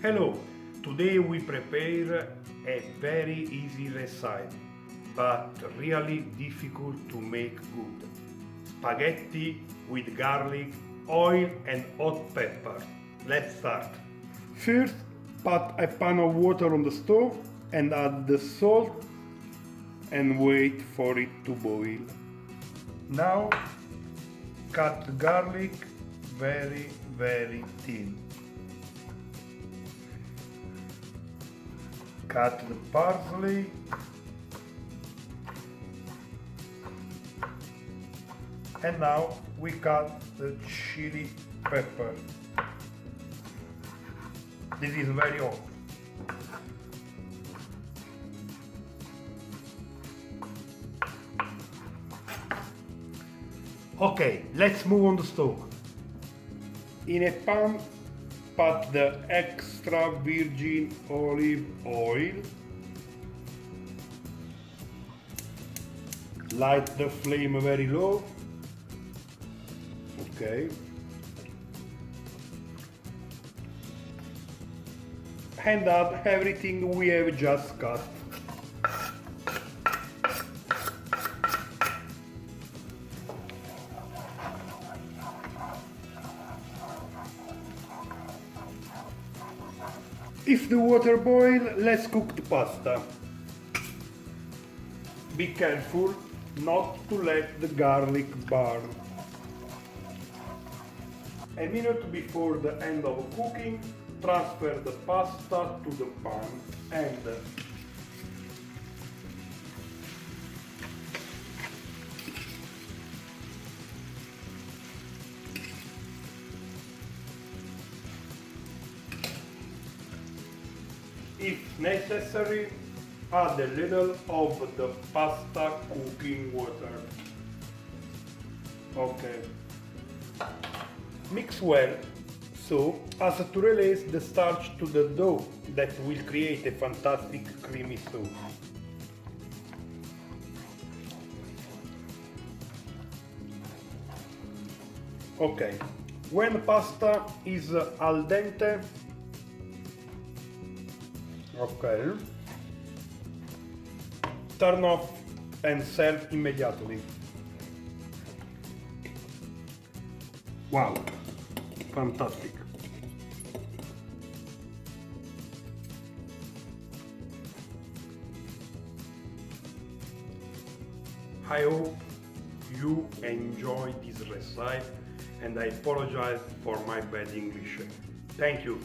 Hello, today we prepare a very easy recipe, but really difficult to make good. Spaghetti with garlic, oil and hot pepper. Let's start. First, put a pan of water on the stove and add the salt and wait for it to boil. Now, cut the garlic very thin. Cut the parsley and now we cut the chili pepper. This is very hot. Okay, let's move on the stove. In a pan, put the extra virgin olive oil. Light the flame very low. Okay. And add everything we have just cut. If the water boils, let's cook the pasta. Be careful not to let the garlic burn. A minute before the end of cooking, transfer the pasta to the pan and if necessary, add a little of the pasta cooking water. Okay. Mix well so as to release the starch to the dough that will create a fantastic creamy sauce. Okay. When pasta is al dente, okay, turn off and serve immediately. Wow, fantastic. I hope you enjoy this recipe and I apologize for my bad English. Thank you.